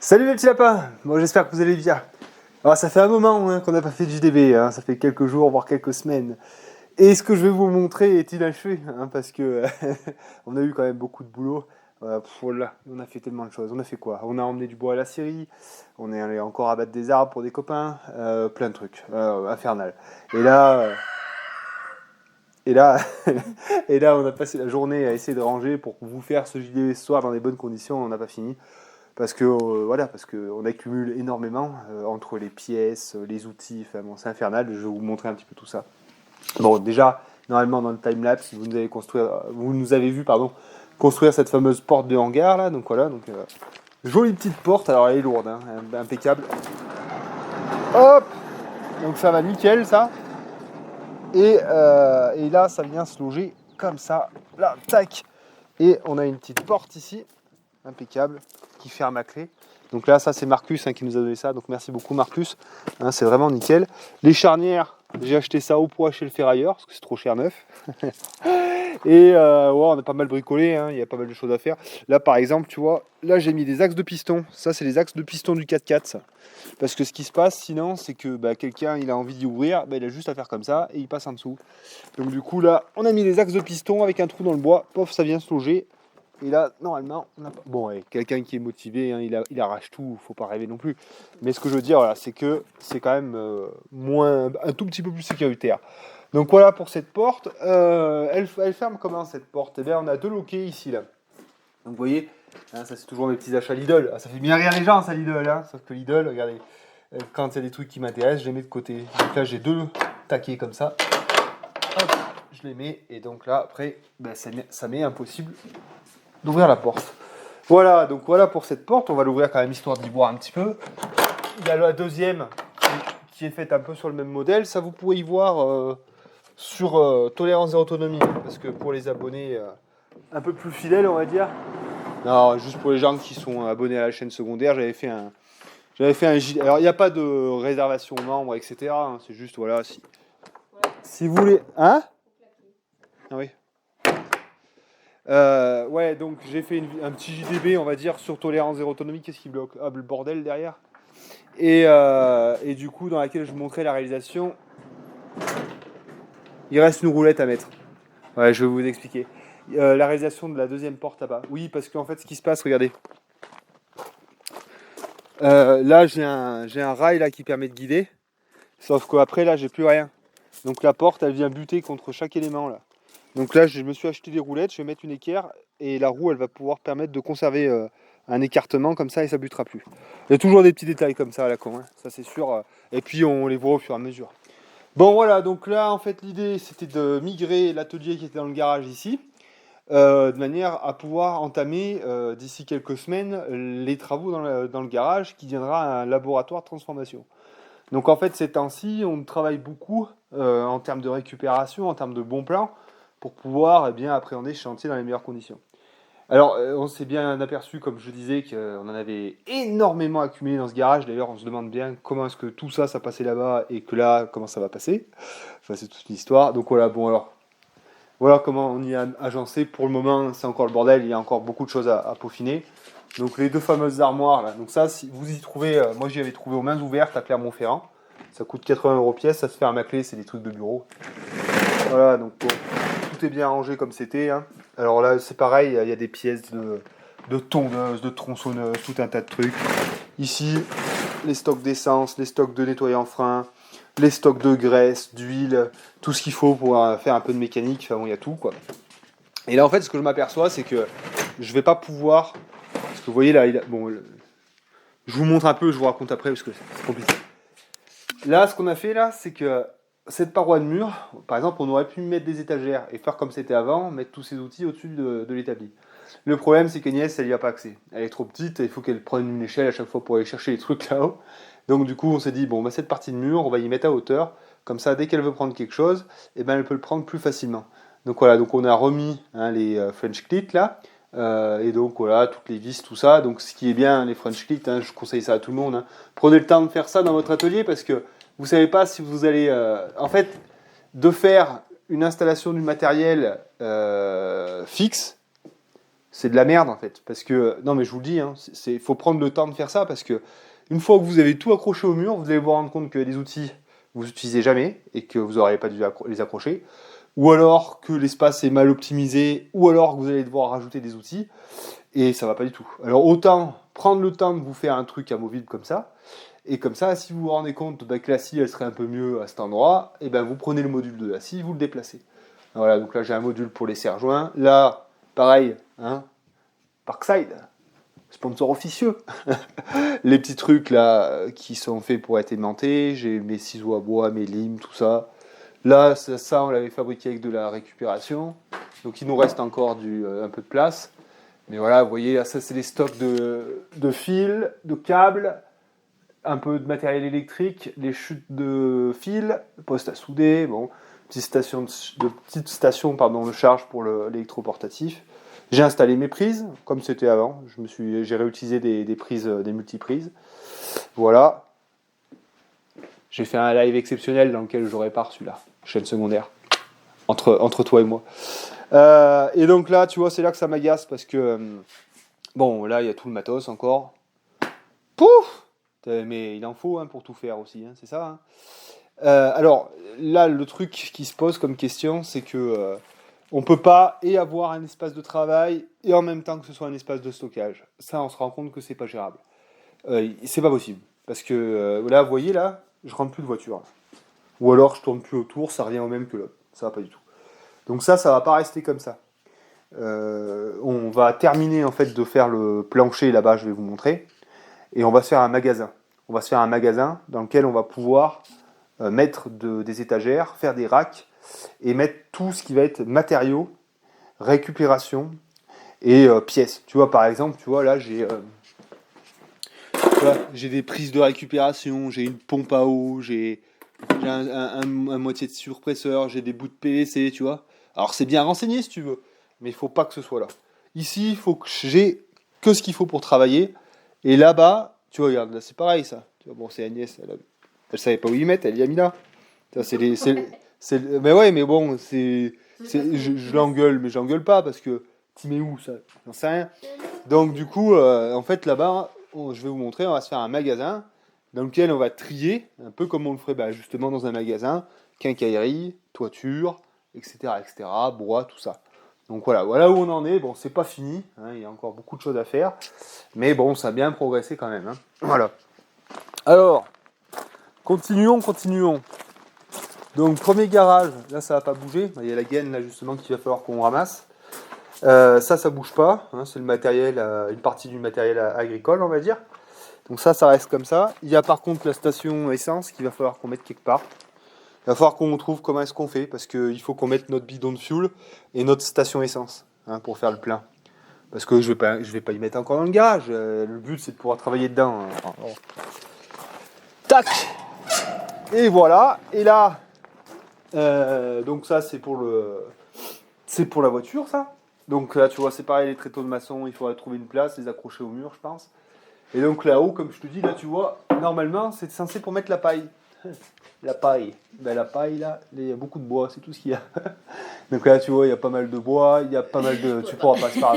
Salut les petits lapins. Bon, j'espère que vous allez bien. Alors ça fait un moment qu'on n'a pas fait de JDB, ça fait quelques jours, voire quelques semaines. Et ce que je vais vous montrer est inachevé, parce que on a eu quand même beaucoup de boulot. Voilà, on a fait tellement de choses. On a fait quoi? On a emmené du bois à la scierie, on est allé encore abattre des arbres pour des copains, plein de trucs, infernal. Et là, et là, et là, on a passé la journée à essayer de ranger pour vous faire ce JDB ce soir dans des bonnes conditions. On n'a pas fini. Parce que voilà, parce qu'on accumule énormément entre les pièces, les outils, enfin bon, c'est infernal. Je vais vous montrer un petit peu tout ça. Bon, déjà, normalement dans le timelapse, vous nous avez vu, construire cette fameuse porte de hangar là. Donc voilà, jolie petite porte. Alors elle est lourde, impeccable. Hop, donc ça va nickel ça. Et là, ça vient se loger comme ça. Là, tac. Et on a une petite porte ici, impeccable, qui ferme à clé. Donc là, ça c'est Marcus qui nous a donné ça, donc merci beaucoup Marcus, c'est vraiment nickel. Les charnières, j'ai acheté ça au poids chez le ferrailleur, parce que c'est trop cher neuf. Et on a pas mal bricolé, il y a pas mal de choses à faire. Là par exemple, tu vois, là j'ai mis des axes de piston, ça c'est les axes de piston du 4x4, ça. Parce que ce qui se passe sinon, c'est que quelqu'un il a envie d'y ouvrir, il a juste à faire comme ça, et il passe en dessous. Donc du coup là, on a mis des axes de piston avec un trou dans le bois, pof, ça vient se loger. Et là, normalement, on n'a pas... Bon, quelqu'un qui est motivé, il arrache tout, faut pas rêver non plus. Mais ce que je veux dire, voilà, c'est que c'est quand même un tout petit peu plus sécuritaire. Donc voilà pour cette porte. Elle ferme comment cette porte? Eh bien, on a deux loquets ici, là. Donc vous voyez, ça c'est toujours mes petits achats Lidl. Ça fait bien rire les gens, ça Lidl. Sauf que Lidl, regardez, quand il y a des trucs qui m'intéressent, je les mets de côté. Donc là, j'ai deux taquets comme ça. Hop, je les mets. Et donc là, après, ça m'est impossible d'ouvrir la porte. Voilà, donc voilà pour cette porte. On va l'ouvrir quand même histoire d'y voir un petit peu. Il y a la deuxième qui est faite un peu sur le même modèle. Ça, vous pouvez y voir sur Tolérance et Autonomie. Parce que pour les abonnés un peu plus fidèles, on va dire. Non, juste pour les gens qui sont abonnés à la chaîne secondaire, j'avais fait un Alors, il n'y a pas de réservation membre, etc. C'est juste, voilà, si vous voulez... Hein? Ah oui. Ouais, donc j'ai fait un petit JDB, on va dire, sur Tolérance Zéro Autonomie. Qu'est-ce qui bloque? Ah, le bordel derrière. Et du coup, dans laquelle je montrais la réalisation. Il reste une roulette à mettre. Ouais, je vais vous expliquer. La réalisation de la deuxième porte là-bas. Oui, parce qu'en fait, ce qui se passe, regardez. Là, j'ai un rail là qui permet de guider. Sauf qu'après, là, j'ai plus rien. Donc la porte, elle vient buter contre chaque élément là. Donc là, je me suis acheté des roulettes, je vais mettre une équerre et la roue, elle va pouvoir permettre de conserver un écartement comme ça et ça butera plus. Il y a toujours des petits détails comme ça à la con, ça c'est sûr. Et puis on les voit au fur et à mesure. Bon voilà, donc là en fait l'idée c'était de migrer l'atelier qui était dans le garage ici, de manière à pouvoir entamer d'ici quelques semaines les travaux dans le garage qui deviendra un laboratoire de transformation. Donc en fait ces temps-ci on travaille beaucoup en termes de récupération, en termes de bons plans, pour pouvoir bien appréhender ce chantier dans les meilleures conditions. Alors, on s'est bien aperçu, comme je disais, qu'on en avait énormément accumulé dans ce garage. D'ailleurs, on se demande bien comment est-ce que tout ça, ça passait là-bas et que là, comment ça va passer. Enfin, c'est toute une histoire. Donc voilà, bon alors, voilà comment on y a agencé. Pour le moment, c'est encore le bordel. Il y a encore beaucoup de choses à peaufiner. Donc les deux fameuses armoires là. Donc ça, si vous y trouvez, moi j'y avais trouvé aux mains ouvertes à Clermont-Ferrand. Ça coûte 80 € pièce. Ça se ferme à clé. C'est des trucs de bureau. Voilà, donc bon, tout est bien rangé comme c'était. Alors là, c'est pareil, il y a des pièces de tondeuses, de tronçonneuses, tout un tas de trucs. Ici, les stocks d'essence, les stocks de nettoyant frein, les stocks de graisse, d'huile, tout ce qu'il faut pour faire un peu de mécanique. Enfin bon, il y a tout quoi. Et là, en fait, ce que je m'aperçois, c'est que je vais pas pouvoir. Parce que vous voyez là, je vous montre un peu, je vous raconte après parce que c'est compliqué. Là, ce qu'on a fait là, c'est que cette paroi de mur, par exemple, on aurait pu mettre des étagères et faire comme c'était avant, mettre tous ces outils au-dessus de l'établi. Le problème, c'est qu'Agnès, elle n'y a pas accès. Elle est trop petite et il faut qu'elle prenne une échelle à chaque fois pour aller chercher les trucs là-haut. Donc du coup, on s'est dit, bon, cette partie de mur, on va y mettre à hauteur. Comme ça, dès qu'elle veut prendre quelque chose, elle peut le prendre plus facilement. Donc voilà, donc on a remis les French clits là. Et donc voilà, toutes les vis, tout ça. Donc ce qui est bien, les French clits, je conseille ça à tout le monde. Prenez le temps de faire ça dans votre atelier parce que vous ne savez pas si vous allez... en fait, de faire une installation du matériel fixe, c'est de la merde en fait. Parce que, non mais je vous le dis, hein, faut prendre le temps de faire ça parce que une fois que vous avez tout accroché au mur, vous allez vous rendre compte que les outils, vous n'utilisez jamais et que vous n'aurez pas dû les accrocher. Ou alors que l'espace est mal optimisé, ou alors que vous allez devoir rajouter des outils, et ça va pas du tout. Alors autant prendre le temps de vous faire un truc amovible comme ça, et comme ça, si vous vous rendez compte bah, que la scie elle serait un peu mieux à cet endroit, et ben vous prenez le module de la scie, vous le déplacez. Voilà, donc là j'ai un module pour les serre-joints. Là, pareil, hein, Parkside, sponsor officieux. Les petits trucs là qui sont faits pour être aimantés, j'ai mes ciseaux à bois, mes limes, tout ça. Là, ça on l'avait fabriqué avec de la récupération, donc il nous reste encore un peu de place. Mais voilà, vous voyez, là, ça c'est les stocks de fils, de câbles, un peu de matériel électrique, les chutes de fils, poste à souder, bon, petite station de charge pour l'électroportatif. J'ai installé mes prises, comme c'était avant. J'ai réutilisé des prises, des multiprises. Voilà. J'ai fait un live exceptionnel dans lequel je répare celui-là, chaîne secondaire, entre toi et moi. Et donc là, tu vois, c'est là que ça m'agace parce que, bon, là, il y a tout le matos encore. Pouf! Mais il en faut hein, pour tout faire aussi, hein, c'est ça. Hein. Alors, là, le truc qui se pose comme question, c'est que on peut pas et avoir un espace de travail et en même temps que ce soit un espace de stockage. Ça, on se rend compte que c'est pas gérable. C'est pas possible. Parce que là, vous voyez, là, je rentre plus de voiture. Là. Ou alors, je tourne plus autour, ça revient au même que l'autre. Ça va pas du tout. Donc ça va pas rester comme ça. On va terminer en fait de faire le plancher là-bas, je vais vous montrer. Et on va se faire un magasin. On va se faire un magasin dans lequel on va pouvoir mettre des étagères, faire des racks et mettre tout ce qui va être matériaux, récupération et pièces. Tu vois, par exemple, tu vois, là, j'ai des prises de récupération, j'ai une pompe à eau, j'ai un moitié de surpresseur, j'ai des bouts de PVC, tu vois. Alors, c'est bien renseigné si tu veux, mais il faut pas que ce soit là. Ici, il faut que j'ai que ce qu'il faut pour travailler. Et là-bas, tu vois, regarde, là, c'est pareil, ça. Tu vois, bon, c'est Agnès, elle savait pas où y mettre, elle y a mis là. Ça, mais ouais, mais bon, je l'engueule, mais j'engueule pas parce que tu mets où ça? J'en sais rien. Donc du coup, en fait là-bas, je vais vous montrer, on va se faire un magasin dans lequel on va trier, un peu comme on le ferait bah, justement dans un magasin, quincaillerie, toiture, etc., etc., bois, tout ça. Donc voilà où on en est. Bon, c'est pas fini, hein, il y a encore beaucoup de choses à faire, mais bon, ça a bien progressé quand même. Hein. Voilà. Alors, continuons. Donc premier garage, là ça va pas bouger, il y a la gaine là justement qu'il va falloir qu'on ramasse. Ça bouge pas, hein, c'est le matériel, une partie du matériel agricole on va dire. Donc ça reste comme ça. Il y a par contre la station essence qu'il va falloir qu'on mette quelque part. Il va falloir qu'on trouve comment est-ce qu'on fait, parce qu'il faut qu'on mette notre bidon de fuel et notre station essence hein, pour faire le plein. Parce que je vais pas y mettre encore dans le garage. Le but c'est de pouvoir travailler dedans. Hein. Tac. Et voilà. Et là, donc ça c'est pour la voiture ça. Donc là tu vois c'est pareil les tréteaux de maçon, il faudrait trouver une place, les accrocher au mur je pense. Et donc là-haut comme je te dis là tu vois normalement c'est censé pour mettre la paille. La paille. Ben, la paille là, il y a beaucoup de bois, c'est tout ce qu'il y a. Donc là tu vois il y a pas mal de bois, il y a pas mal de. Tu pourras pas se faire.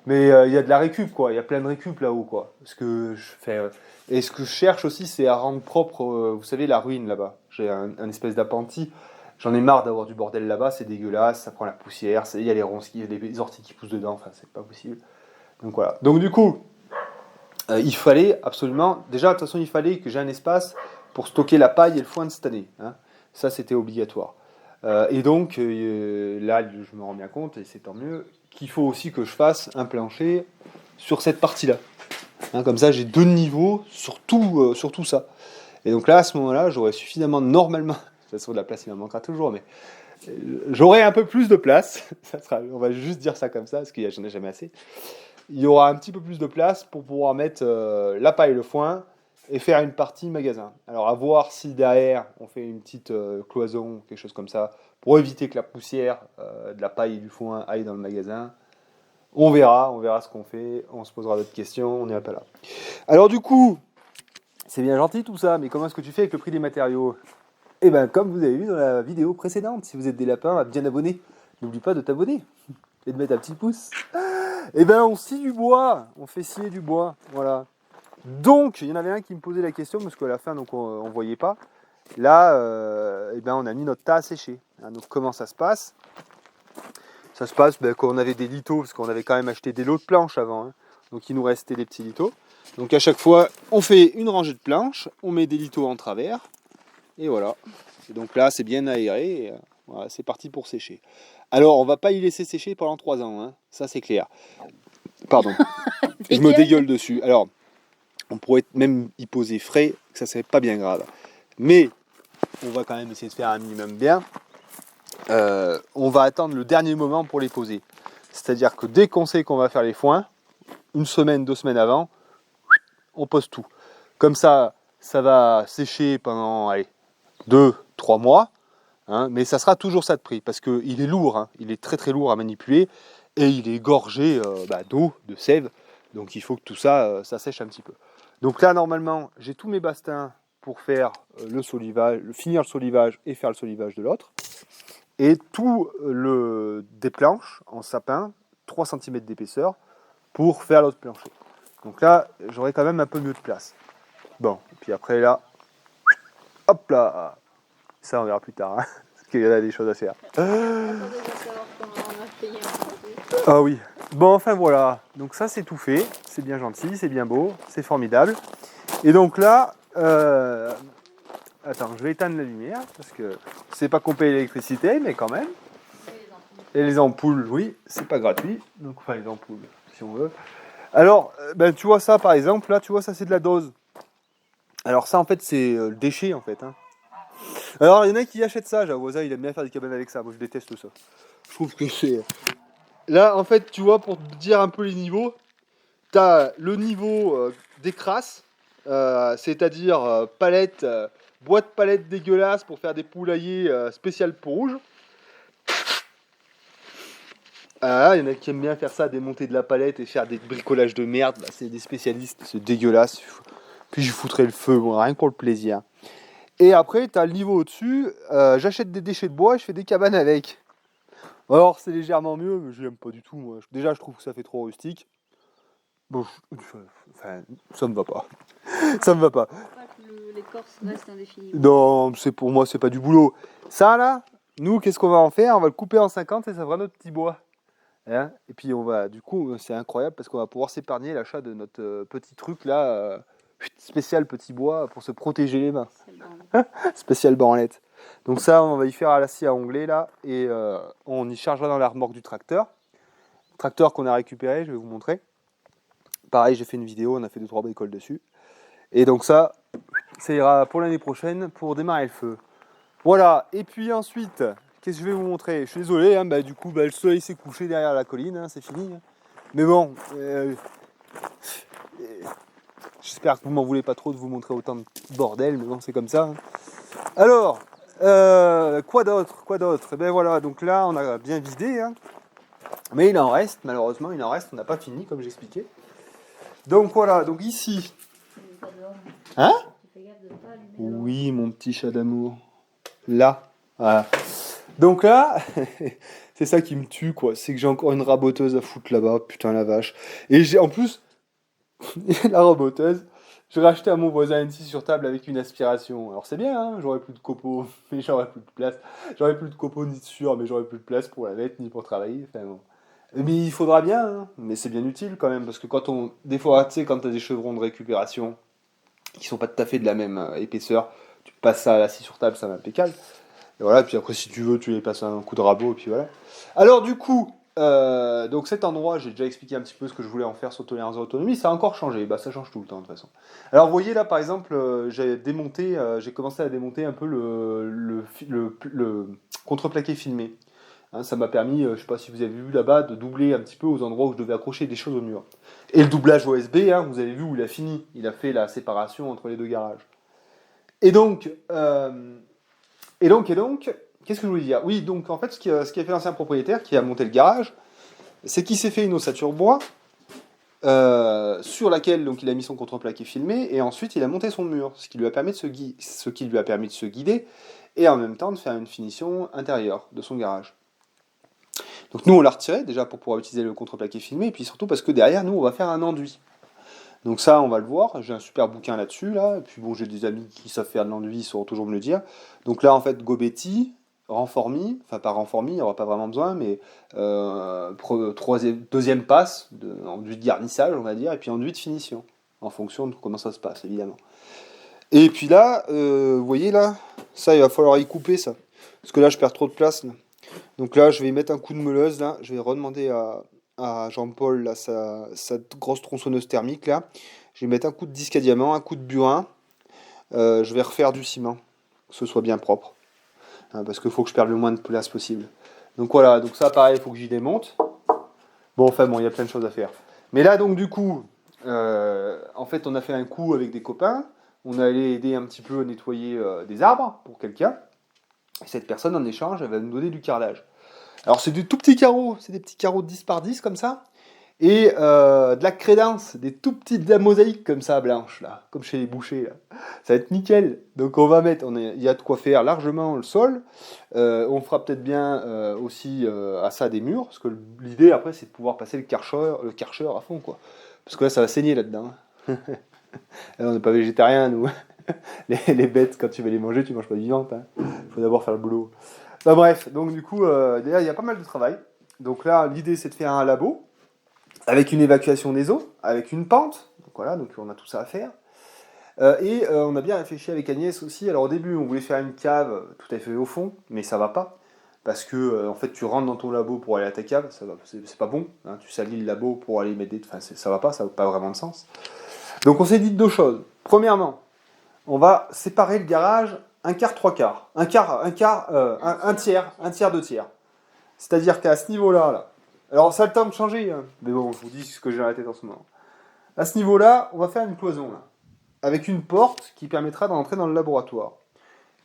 Mais il y a de la récup quoi, il y a plein de récup là-haut quoi. Ce que je fais. Et ce que je cherche aussi c'est à rendre propre, vous savez la ruine là-bas. J'ai un espèce d'appentis. J'en ai marre d'avoir du bordel là-bas, c'est dégueulasse, ça prend la poussière, il y a les ronces, les orties qui poussent dedans, enfin c'est pas possible. Donc voilà. Donc du coup, il fallait absolument, déjà de toute façon il fallait que j'ai un espace pour stocker la paille et le foin de cette année. Hein. Ça c'était obligatoire. Et donc là je me rends bien compte, et c'est tant mieux, qu'il faut aussi que je fasse un plancher sur cette partie-là. Hein, comme ça j'ai 2 niveaux sur tout ça. Et donc là à ce moment-là j'aurai suffisamment normalement, de toute façon de la place il m'en manquera toujours, mais j'aurai un peu plus de place, on va juste dire ça comme ça, parce que j'en ai jamais assez. Il y aura un petit peu plus de place pour pouvoir mettre la paille et le foin et faire une partie magasin. Alors à voir si derrière on fait une petite cloison, quelque chose comme ça, pour éviter que la poussière de la paille et du foin aille dans le magasin. On verra ce qu'on fait, on se posera d'autres questions, on n'est pas là. Alors du coup, c'est bien gentil tout ça, mais comment est-ce que tu fais avec le prix des matériaux? Eh bien, comme vous avez vu dans la vidéo précédente, si vous êtes des lapins, bien abonnés, n'oublie pas de t'abonner et de mettre un petit pouce. Eh ben, on scie du bois. On fait scier du bois. Voilà. Donc, il y en avait un qui me posait la question, parce qu'à la fin, donc, on ne voyait pas. Là, eh ben, on a mis notre tas à sécher. Hein, donc, comment ça se passe? Ça se passe quand on avait des litos, parce qu'on avait quand même acheté des lots de planches avant. Hein. Donc, il nous restait des petits litos. Donc, à chaque fois, on fait une rangée de planches, on met des litos en travers. Et voilà. Et donc là, c'est bien aéré. Et, voilà, c'est parti pour sécher. Alors, on va pas y laisser sécher pendant 3 ans. Hein. Ça, c'est clair. Pardon. Je me dégueule dessus. Alors, on pourrait même y poser frais, que ça serait pas bien grave. Mais, on va quand même essayer de faire un minimum bien. On va attendre le dernier moment pour les poser. C'est-à-dire que dès qu'on sait qu'on va faire les foins, 1 semaine, 2 semaines avant, on pose tout. Comme ça, ça va sécher pendant 2-3 mois. Hein, mais ça sera toujours ça de prix, parce qu'il est lourd, hein, il est très très lourd à manipuler, et il est gorgé d'eau, de sève, donc il faut que tout ça, ça sèche un petit peu. Donc là, normalement, j'ai tous mes bastins pour faire le solivage, finir le solivage et faire le solivage de l'autre, et des planches en sapin, 3 cm d'épaisseur, pour faire l'autre plancher. Donc là, j'aurai quand même un peu mieux de place. Bon, et puis après là, hop là, ça on verra plus tard. Hein. Il y en a des choses à faire. Ah oui. Bon, enfin voilà. Donc ça, c'est tout fait. C'est bien gentil, c'est bien beau, c'est formidable. Et donc là, attends, je vais éteindre la lumière parce que c'est pas qu'on paye l'électricité, mais quand même. Et les ampoules, oui, c'est pas gratuit. Donc, enfin, les ampoules, si on veut. Alors, tu vois ça, par exemple, là, tu vois, ça, c'est de la dose. Alors ça, en fait, c'est le déchet, en fait. Hein. Alors, il y en a qui achètent ça. J'avoue, ça, il aime bien faire des cabanes avec ça. Moi, je déteste ça. Je trouve que c'est... Là, en fait, tu vois, pour te dire un peu les niveaux, tu as le niveau des crasses, c'est-à-dire palette, boîte palette dégueulasse pour faire des poulaillers spéciales pour rouge. Ah, il y en a qui aiment bien faire ça, démonter de la palette et faire des bricolages de merde. Bah, c'est des spécialistes, c'est dégueulasse. Puis je foutrais le feu, bon, rien que pour le plaisir. Et après, tu as le niveau au-dessus, j'achète des déchets de bois et je fais des cabanes avec. Alors, c'est légèrement mieux, mais je l'aime pas du tout, moi. Déjà, je trouve que ça fait trop rustique. Bon, enfin, ça me va pas. Ça me va pas. L'écorce reste indéfiniment. Non, c'est pour moi, c'est pas du boulot. Ça, là, nous, qu'est-ce qu'on va en faire? On va le couper en 50 et ça fera notre petit bois. Hein, et puis, du coup, c'est incroyable parce qu'on va pouvoir s'épargner l'achat de notre petit truc, là, spécial petit bois pour se protéger les mains. Spécial branlette. Donc ça, on va y faire à la scie à onglet, là, et on y chargera dans la remorque du tracteur. Tracteur qu'on a récupéré, je vais vous montrer. Pareil, j'ai fait une vidéo, on a fait 2-3 bricoles dessus. Et donc ça ira pour l'année prochaine pour démarrer le feu. Voilà, et puis ensuite, qu'est-ce que je vais vous montrer? Je suis désolé, hein, du coup, le soleil s'est couché derrière la colline, hein, c'est fini. Hein. Mais bon, j'espère que vous m'en voulez pas trop de vous montrer autant de bordel, mais bon, c'est comme ça. Hein. Alors, quoi d'autre? Eh ben voilà, donc là, on a bien vidé, hein. Mais il en reste, malheureusement, on n'a pas fini, comme j'expliquais. Donc voilà, donc ici... Hein? Oui, mon petit chat d'amour. Là. Voilà. Donc là, c'est ça qui me tue, quoi. C'est que j'ai encore une raboteuse à foutre là-bas. Putain, la vache. Et j'ai en plus, la raboteuse, j'ai racheté à mon voisin une scie sur table avec une aspiration. Alors c'est bien, hein, j'aurais plus de copeaux, mais j'aurais plus de place. J'aurais plus de copeaux ni de sueur, mais j'aurais plus de place pour la mettre ni pour travailler. Enfin bon. Mais il faudra bien, hein. Mais c'est bien utile quand même, parce que des fois, tu sais, quand t'as des chevrons de récupération qui sont pas tout à fait de la même épaisseur, tu passes ça à la scie sur table, ça va impeccable. Et voilà, puis après, si tu veux, tu les passes un coup de rabot, et puis voilà. Alors, du coup, donc cet endroit, j'ai déjà expliqué un petit peu ce que je voulais en faire sur tolérance à autonomie, ça a encore changé, ça change tout le temps de toute façon. Alors, vous voyez là, par exemple, j'ai commencé à démonter un peu le contreplaqué filmé. Hein, ça m'a permis, je ne sais pas si vous avez vu là-bas, de doubler un petit peu aux endroits où je devais accrocher des choses au mur. Et le doublage OSB, hein, vous avez vu où il a fini. Il a fait la séparation entre les deux garages. Et donc, qu'est-ce que je voulais dire? Oui, donc en fait, ce qu'a fait l'ancien propriétaire qui a monté le garage, c'est qu'il s'est fait une ossature bois sur laquelle donc, il a mis son contreplaqué filmé et ensuite il a monté son mur, ce qui lui a permis de se guider et en même temps de faire une finition intérieure de son garage. Donc nous, on l'a retiré déjà pour pouvoir utiliser le contreplaqué filmé, et puis surtout parce que derrière, nous, on va faire un enduit. Donc ça, on va le voir. J'ai un super bouquin là-dessus, là. Et puis bon, j'ai des amis qui savent faire de l'enduit, ils sauront toujours me le dire. Donc là, en fait, Gobetti, Renformi, enfin pas Renformi, il n'y aura pas vraiment besoin, mais deuxième passe, enduit de garnissage, on va dire, et puis enduit de finition, en fonction de comment ça se passe, évidemment. Et puis là, vous voyez là, ça, il va falloir y couper ça. Parce que là, je perds trop de place, là. Donc là, je vais y mettre un coup de meuleuse, là. Je vais redemander à Jean-Paul là, sa grosse tronçonneuse thermique, là. Je vais mettre un coup de disque à diamant, un coup de burin. Je vais refaire du ciment, que ce soit bien propre. Hein, parce qu'il faut que je perde le moins de place possible. Donc voilà, donc ça, pareil, il faut que j'y démonte. Bon, enfin bon, il y a plein de choses à faire. Mais là, donc du coup, en fait, on a fait un coup avec des copains. On allait aider un petit peu à nettoyer des arbres pour quelqu'un. Et cette personne, en échange, elle va nous donner du carrelage. Alors, c'est des tout petits carreaux, c'est des petits carreaux de 10 par 10 comme ça. Et de la crédence, des tout petites de la mosaïque comme ça, blanche, là, comme chez les bouchers. Là. Ça va être nickel. Donc, on va mettre, il y a de quoi faire largement le sol. On fera peut-être bien aussi à ça des murs, parce que l'idée après, c'est de pouvoir passer le karcher à fond, quoi. Parce que là, ça va saigner là-dedans. On n'est pas végétarien, nous. Les bêtes, quand tu vas les manger, tu manges pas vivantes. Il faut d'abord faire le boulot. Bah, bref, donc du coup, il y a pas mal de travail. Donc là, l'idée, c'est de faire un labo, avec une évacuation des eaux, avec une pente. Donc voilà, donc on a tout ça à faire. On a bien réfléchi avec Agnès aussi. Alors au début, on voulait faire une cave tout à fait au fond, mais ça va pas. Parce que en fait, tu rentres dans ton labo pour aller à ta cave, c'est pas bon. Hein, tu salis le labo pour aller mettre des. Enfin, ça va pas, ça n'a pas vraiment de sens. Donc on s'est dit deux choses. Premièrement, on va séparer le garage un quart, trois quarts. Un tiers, deux tiers. C'est-à-dire qu'à ce niveau-là, là, alors ça a le temps de changer, hein, mais bon, je vous dis ce que j'ai dans la tête en ce moment. À ce niveau-là, on va faire une cloison, là, avec une porte qui permettra d'entrer dans le laboratoire.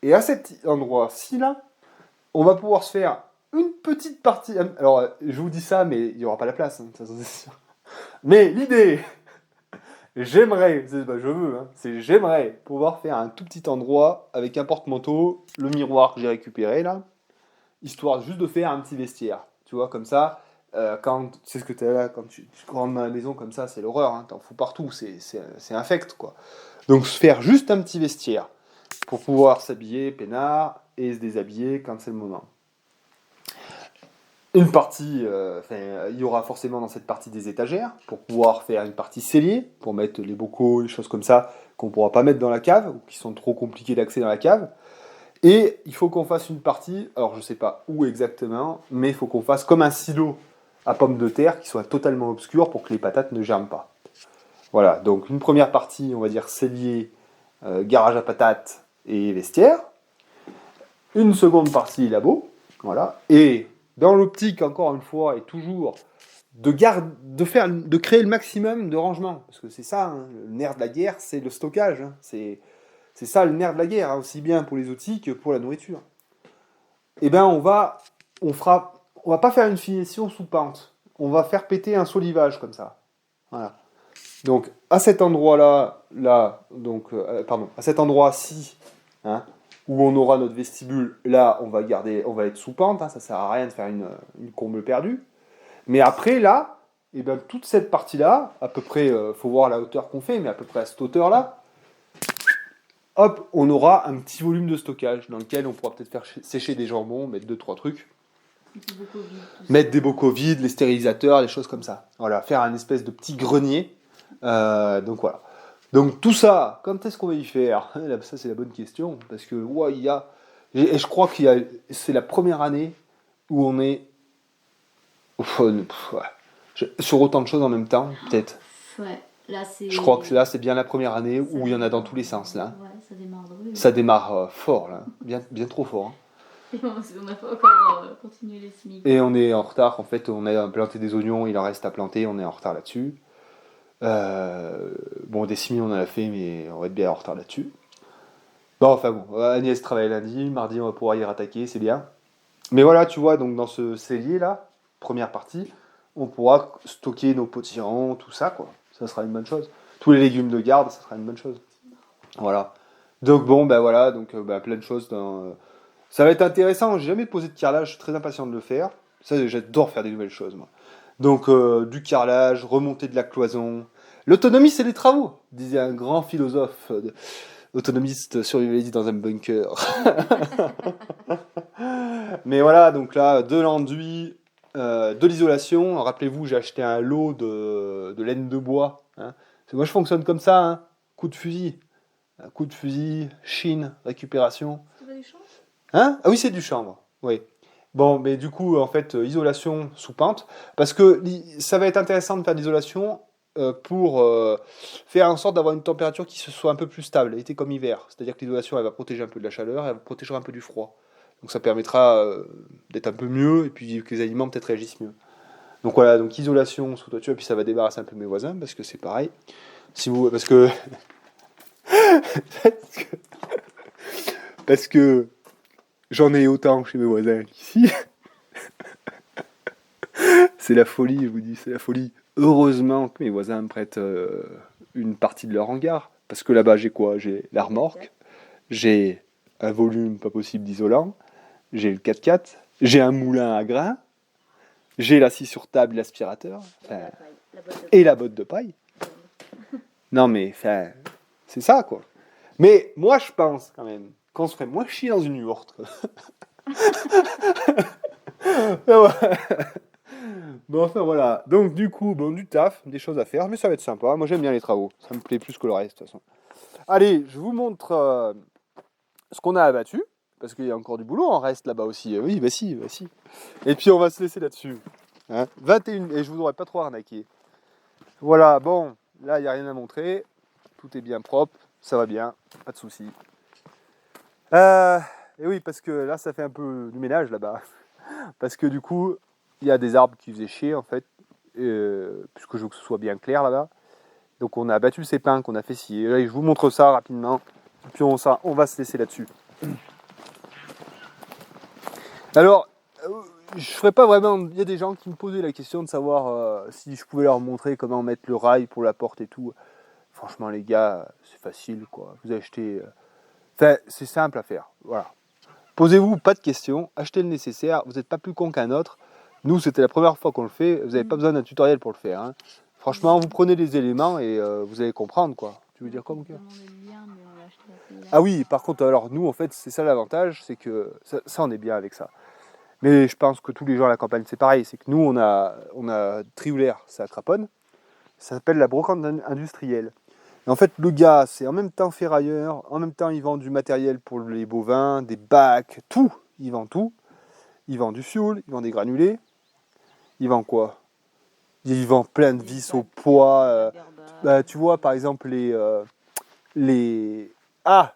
Et à cet endroit-ci, là, on va pouvoir se faire une petite partie. Alors, je vous dis ça, mais il n'y aura pas la place, hein, ça c'est sûr. Mais l'idée, j'aimerais, c'est pas je veux, hein, c'est j'aimerais pouvoir faire un tout petit endroit avec un porte-manteau, le miroir que j'ai récupéré là, histoire juste de faire un petit vestiaire. Tu vois, comme ça, quand c'est ce que tu as là, quand tu rentres dans la maison comme ça, c'est l'horreur, hein, t'en fous partout, c'est infect quoi. Donc se faire juste un petit vestiaire pour pouvoir s'habiller peinard et se déshabiller quand c'est le moment. Une partie, il y aura forcément dans cette partie des étagères pour pouvoir faire une partie cellier, pour mettre les bocaux, les choses comme ça qu'on ne pourra pas mettre dans la cave ou qui sont trop compliqués d'accès dans la cave. Et il faut qu'on fasse une partie, alors je ne sais pas où exactement, mais il faut qu'on fasse comme un silo à pommes de terre qui soit totalement obscur pour que les patates ne germent pas. Voilà, donc une première partie, on va dire cellier, garage à patates et vestiaire. Une seconde partie labo, voilà. Et dans l'optique, encore une fois, et toujours, de créer le maximum de rangement. Parce que c'est ça, hein, le nerf de la guerre, c'est le stockage. Hein. C'est ça le nerf de la guerre, hein, aussi bien pour les outils que pour la nourriture. Eh bien, on va pas faire une finition sous pente. On va faire péter un solivage comme ça. Voilà. Donc, à cet endroit-là, à cet endroit-ci, hein, où on aura notre vestibule, là, on va être sous pente, hein, ça sert à rien de faire une courbe perdue. Mais après, là, et ben, toute cette partie-là, à peu près, faut voir la hauteur qu'on fait, mais à peu près à cette hauteur-là, hop, on aura un petit volume de stockage dans lequel on pourra peut-être faire sécher des jambons, mettre 2-3 trucs. Mettre des bocaux vides, les stérilisateurs, les choses comme ça. Voilà, faire un espèce de petit grenier. Donc voilà. Donc tout ça, quand est-ce qu'on va y faire? Ça c'est la bonne question, parce que ouais, et je crois c'est la première année où on est sur autant de choses en même temps, peut-être. Ouais, là c'est. Je crois que là c'est bien la première année où il y en a dans tous les sens là. Ouais, ça démarre drôle. Ça démarre fort là, bien trop fort. Hein. Et on n'a pas encore continué les semis. Et on est en retard, en fait, on a planté des oignons, il en reste à planter, on est en retard là-dessus. Bon, des semis on en a fait, mais on va être bien en retard là-dessus. Bon, enfin bon, Agnès travaille lundi, mardi on va pouvoir y rattaquer, c'est bien. Mais voilà, tu vois, donc dans ce cellier là, première partie, on pourra stocker nos potirons, tout ça, quoi. Ça sera une bonne chose. Tous les légumes de garde, ça sera une bonne chose. Voilà. Donc bon, ben voilà, donc plein de choses. Ça va être intéressant, j'ai jamais posé de carrelage, je suis très impatient de le faire. Ça, j'adore faire des nouvelles choses, moi. Donc, du carrelage, remonter de la cloison. L'autonomie, c'est les travaux, disait un grand philosophe autonomiste survivaliste dans un bunker. Mais voilà, donc là, de l'enduit, de l'isolation. Rappelez-vous, j'ai acheté un lot de laine de bois. Hein. Parce que moi, je fonctionne comme ça, hein. Coup de fusil. Un coup de fusil, chine, récupération. C'est pas du chanvre? Hein? Ah oui, c'est du chanvre. Oui. Bon, mais du coup, en fait, isolation sous pente. Parce que ça va être intéressant de faire de l'isolation pour faire en sorte d'avoir une température qui se soit un peu plus stable, été comme hiver. C'est-à-dire que l'isolation, elle va protéger un peu de la chaleur, elle va protéger un peu du froid. Donc ça permettra d'être un peu mieux et puis que les aliments peut-être réagissent mieux. Donc voilà, donc isolation sous toiture, et puis ça va débarrasser un peu mes voisins parce que c'est pareil. Si vous, parce que parce que j'en ai autant chez mes voisins qu'ici. C'est la folie, je vous dis, c'est la folie. Heureusement que mes voisins me prêtent une partie de leur hangar. Parce que là-bas, j'ai quoi? J'ai la remorque, j'ai un volume pas possible d'isolant, j'ai le 4x4, j'ai un moulin à grains, j'ai la scie sur table, l'aspirateur, enfin, et la botte de paille. Non mais, enfin, c'est ça quoi. Mais moi, je pense quand même qu'on se ferait moins chier dans une yourte. Bon, enfin voilà. Donc, du coup, bon, du taf, des choses à faire, mais ça va être sympa. Moi, j'aime bien les travaux. Ça me plaît plus que le reste, de toute façon. Allez, je vous montre ce qu'on a abattu. Parce qu'il y a encore du boulot en reste là-bas aussi. Oui, bah si, bah si. Et puis, on va se laisser là-dessus. Hein, 21, et je vous aurais pas trop arnaqué. Voilà, bon, là, il n'y a rien à montrer. Tout est bien propre, ça va bien, pas de soucis. Et oui, parce que là, ça fait un peu du ménage là-bas. Parce que du coup, il y a des arbres qui faisaient chier en fait, puisque je veux que ce soit bien clair là-bas. Donc on a abattu ces pins qu'on a fait scier. Là, je vous montre ça rapidement, et puis on va se laisser là-dessus. Alors, je ferais pas vraiment. Il y a des gens qui me posaient la question de savoir si je pouvais leur montrer comment mettre le rail pour la porte et tout. Franchement, les gars, c'est facile quoi. Vous achetez. Enfin, c'est simple à faire. Voilà. Posez-vous pas de questions, achetez le nécessaire. Vous n'êtes pas plus con qu'un autre. Nous, c'était la première fois qu'on le fait. Vous n'avez pas besoin d'un tutoriel pour le faire. Hein. Franchement, vous prenez les éléments et vous allez comprendre quoi. Tu veux dire quoi, mon cœur? Ah oui, par contre, alors nous, en fait, c'est ça l'avantage, c'est que ça, on est bien avec ça. Mais je pense que tous les gens à la campagne, c'est pareil. C'est que nous, on a Trioulaire, c'est à Craponne. Ça s'appelle la brocante industrielle. Et en fait, le gars, c'est en même temps ferrailleur, en même temps, il vend du matériel pour les bovins, des bacs, tout. Il vend tout. Il vend du fioul, il vend des granulés. Il vend quoi? Il vend plein de vis au poids. Bah, tu vois, par exemple, les... Ah!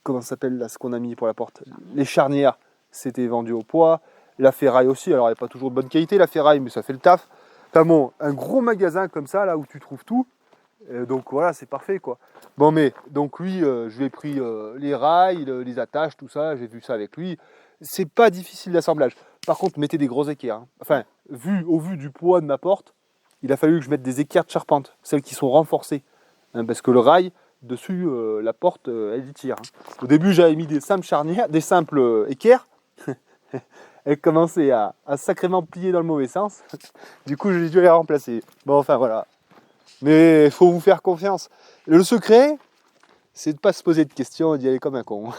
Comment ça s'appelle là, ce qu'on a mis pour la porte? Les charnières, c'était vendu au poids. La ferraille aussi, alors elle n'est pas toujours de bonne qualité, la ferraille, mais ça fait le taf. Enfin bon, un gros magasin comme ça, là où tu trouves tout. Donc voilà, c'est parfait quoi. Bon, mais donc lui, je lui ai pris les rails, les attaches, tout ça, j'ai vu ça avec lui. C'est pas difficile d'assemblage. Par contre, mettez des gros équerres. Hein. Enfin, au vu du poids de ma porte, il a fallu que je mette des équerres de charpente, celles qui sont renforcées. Hein, parce que le rail, dessus, la porte, elle y tire. Hein. Au début, j'avais mis des simples charnières, des simples équerres. Elle commençait à sacrément plier dans le mauvais sens. Du coup, j'ai dû les remplacer. Bon, enfin voilà. Mais il faut vous faire confiance. Le secret, c'est de ne pas se poser de questions et d'y aller comme un con.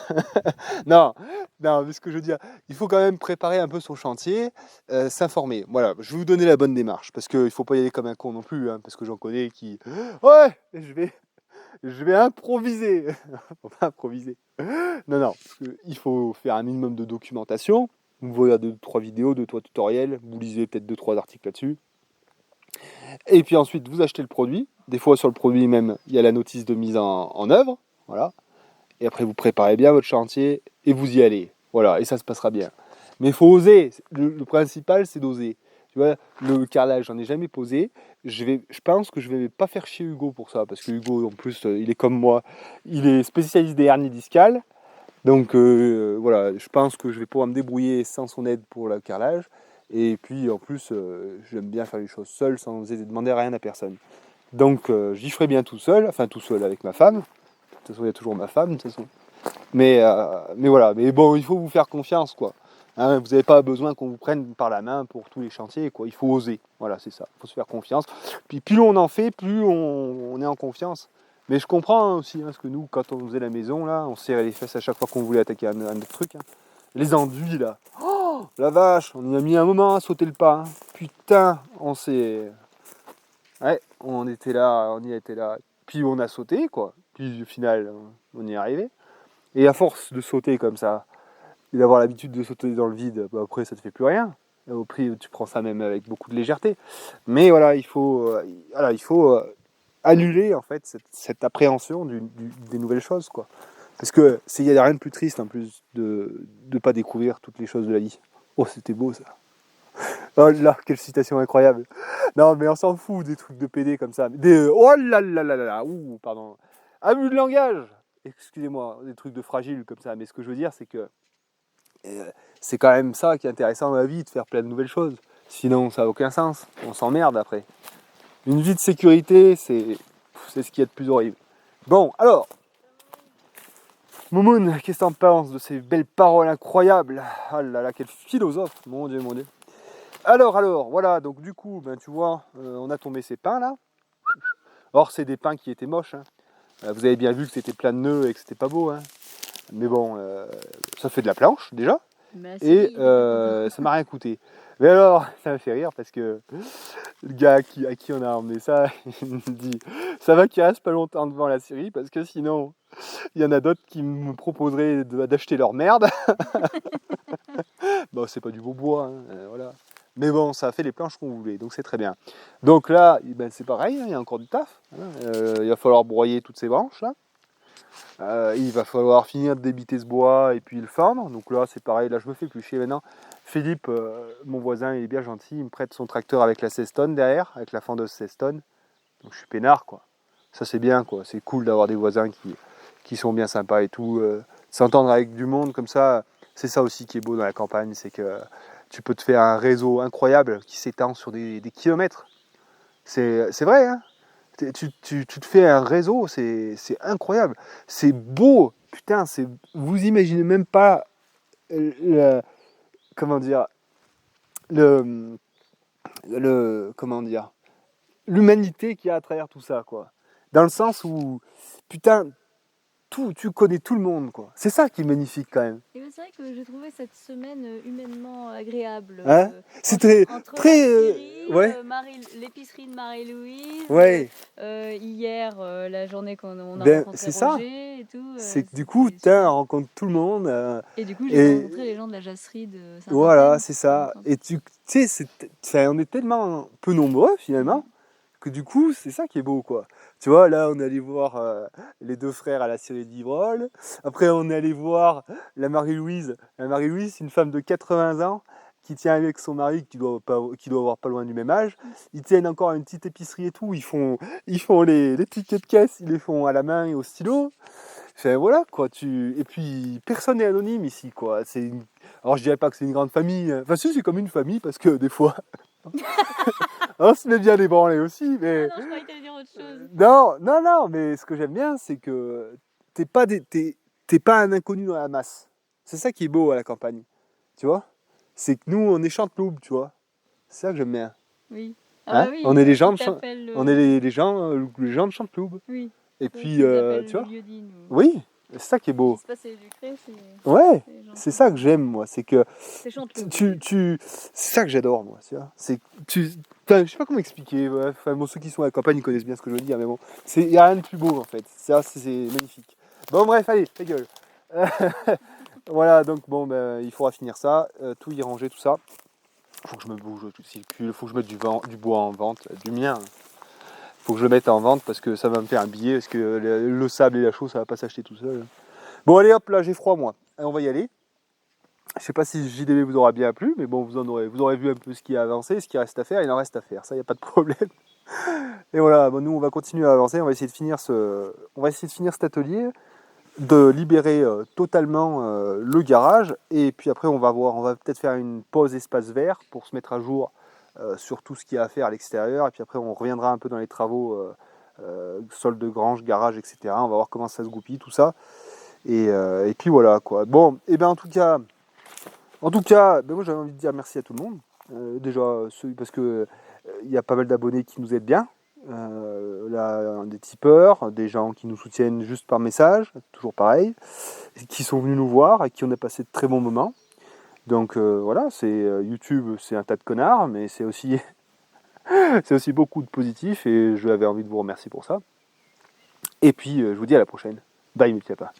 Non, mais ce que je veux dire, il faut quand même préparer un peu son chantier, s'informer. Voilà, je vais vous donner la bonne démarche, parce qu'il ne faut pas y aller comme un con non plus, hein, parce que j'en connais qui... Ouais, je vais improviser. Faut pas improviser. Non, il faut faire un minimum de documentation. Vous voyez 2-3 vidéos, 2-3 tutoriels, vous lisez peut-être 2-3 articles là-dessus. Et puis ensuite, vous achetez le produit. Des fois, sur le produit même, il y a la notice de mise en œuvre. Voilà. Et après, vous préparez bien votre chantier et vous y allez. Voilà, et ça se passera bien. Mais il faut oser. Le principal, c'est d'oser. Tu vois, le carrelage, j'en ai jamais posé. Je pense que je vais pas faire chier Hugo pour ça. Parce que Hugo, en plus, il est comme moi. Il est spécialiste des hernies discales. Donc voilà, je pense que je vais pouvoir me débrouiller sans son aide pour le carrelage. Et puis en plus, j'aime bien faire les choses seul sans demander rien à personne. Donc j'y ferai bien tout seul avec ma femme. De toute façon, il y a toujours ma femme, de toute façon. Mais voilà, mais bon, il faut vous faire confiance, quoi. Hein, vous n'avez pas besoin qu'on vous prenne par la main pour tous les chantiers, quoi. Il faut oser. Voilà, c'est ça. Il faut se faire confiance. Puis plus on en fait, plus on est en confiance. Mais je comprends aussi, parce que nous, quand on faisait la maison, là, on se serrait les fesses à chaque fois qu'on voulait attaquer un autre truc. Hein. Les enduits, là. Oh, la vache, on y a mis un moment à sauter le pas. Hein. Putain, on s'est... Ouais, on était là, on y était là. Puis on a sauté, quoi. Puis au final, on y est arrivé. Et à force de sauter comme ça, et d'avoir l'habitude de sauter dans le vide, bah après ça te fait plus rien. Et au prix, tu prends ça même avec beaucoup de légèreté. Mais voilà, il faut annuler en fait cette appréhension des nouvelles choses, quoi. Parce que il n'y a rien de plus triste en plus de ne pas découvrir toutes les choses de la vie. Oh, c'était beau ça. Oh là, quelle citation incroyable. Non, mais on s'en fout des trucs de PD comme ça. Oh là là là là là. Ouh, pardon. Abus de langage. Excusez-moi, des trucs de fragile comme ça. Mais ce que je veux dire, c'est que c'est quand même ça qui est intéressant dans la vie, de faire plein de nouvelles choses. Sinon, ça n'a aucun sens. On s'emmerde après. Une vie de sécurité, c'est ce qu'il y a de plus horrible. Bon, alors, Momoun, qu'est-ce que t'en penses de ces belles paroles incroyables? Ah là là, quel philosophe, mon Dieu, mon Dieu. Alors, voilà, donc du coup, ben, tu vois, on a tombé ces pins là. Or, c'est des pins qui étaient moches. Hein. Vous avez bien vu que c'était plein de nœuds et que c'était pas beau. Hein. Mais bon, ça fait de la planche déjà. Merci. Et ça m'a rien coûté. Mais alors, ça m'a fait rire parce que le gars à qui on a emmené ça, il me dit ça va qu'il reste pas longtemps devant la série parce que sinon, il y en a d'autres qui me proposeraient d'acheter leur merde. Bon, c'est pas du beau bois, hein, voilà. Mais bon, ça a fait les planches qu'on voulait, donc c'est très bien. Donc là, ben, c'est pareil, hein, il y a encore du taf. Hein, il va falloir broyer toutes ces branches là. Il va falloir finir de débiter ce bois et puis le fendre. Donc là, c'est pareil, là je me fais plus chier maintenant. Philippe, mon voisin, il est bien gentil, il me prête son tracteur avec la 16 tonnes derrière, avec la fendeuse 16 tonnes. Donc je suis peinard, quoi. Ça c'est bien, quoi. C'est cool d'avoir des voisins qui sont bien sympas et tout. S'entendre avec du monde comme ça, c'est ça aussi qui est beau dans la campagne, c'est que tu peux te faire un réseau incroyable qui s'étend sur des kilomètres. C'est vrai, hein. Tu te fais un réseau, c'est incroyable. C'est beau, putain, vous imaginez même pas comment dire, le, comment dire, l'humanité qu'il y a à travers tout ça, quoi. Dans le sens où, putain, tu connais tout le monde, quoi. C'est ça qui est magnifique quand même. Et c'est vrai que j'ai trouvé cette semaine humainement agréable. Hein C'était entre très, la série, ouais, l'épicerie de Marie-Louise, ouais. hier la journée qu'on a Ben, rencontré c'est ça. Roger et tout. C'est que du coup, on rencontre tout le monde. Et du coup, j'ai et rencontré les gens de la jasserie de Saint-Martin. voilà, c'est ça. Et tu sais, on est tellement peu nombreux finalement que du coup, c'est ça qui est beau, quoi. Tu vois, là, on est allé voir les deux frères à la série d'Ivrol. Après, on est allé voir la Marie-Louise. La Marie-Louise, c'est une femme de 80 ans qui tient avec son mari qui doit avoir pas loin du même âge. Ils tiennent encore une petite épicerie et tout. Ils font les tickets de caisse, ils les font à la main et au stylo. Enfin, voilà, quoi. Et puis, personne n'est anonyme ici, quoi. Alors, je dirais pas que c'est une grande famille. Enfin, si, c'est comme une famille parce que des fois. On se met bien débranlé aussi, mais. Ah non, je croyais que t'allais dire autre chose. Non, mais ce que j'aime bien, c'est que t'es pas un inconnu dans la masse. C'est ça qui est beau à la campagne, tu vois. C'est que nous, on est chanteloup, tu vois. C'est ça que j'aime bien. Oui. Hein bah oui, on est les gens on est les gens de chanteloup. Oui. Et Toi, puis, tu les tu vois. lieu-dits, nous. Oui, c'est ça qui est beau. Ce qui se passe à Lucré, c'est. Ouais, les gens c'est qui- ça que j'aime, moi. C'est que C'est chanteloup. c'est ça que j'adore, moi. Tu vois. Enfin, je sais pas comment expliquer. Ouais. Enfin, bon, ceux qui sont à la campagne, ils connaissent bien ce que je veux dire, mais bon, il y a rien de plus beau en fait. Ça, c'est magnifique. Bon, bref, allez, ta gueule. Voilà, donc bon, ben, il faudra finir ça, tout y ranger, tout ça. Faut que je me bouge, il faut que je mette du bois en vente, du mien. Faut que je le mette en vente parce que ça va me faire un billet, parce que le sable et la chaux, ça va pas s'acheter tout seul. Bon, allez, hop, là, j'ai froid, moi. Allez, on va y aller. Je sais pas si JDB vous aura bien plu, mais bon, vous aurez vu un peu ce qui a avancé, ce qui reste à faire, il en reste à faire, ça, il n'y a pas de problème. Et voilà, bon, nous, on va continuer à avancer, on va essayer de finir cet atelier, de libérer totalement le garage, et puis après, on va peut-être faire une pause espace vert pour se mettre à jour sur tout ce qu'il y a à faire à l'extérieur, et puis après, on reviendra un peu dans les travaux, sol de grange, garage, etc. On va voir comment ça se goupille, tout ça. Et puis voilà, quoi. Bon, et bien en tout cas, En tout cas, moi j'avais envie de dire merci à tout le monde. Déjà, parce que il y a pas mal d'abonnés qui nous aident bien. Là, des tipeurs, des gens qui nous soutiennent juste par message, toujours pareil, qui sont venus nous voir et qui on a passé de très bons moments. Donc voilà, YouTube, c'est un tas de connards, mais c'est aussi, c'est aussi beaucoup de positifs et j'avais envie de vous remercier pour ça. Et puis je vous dis à la prochaine. Bye Multiapa.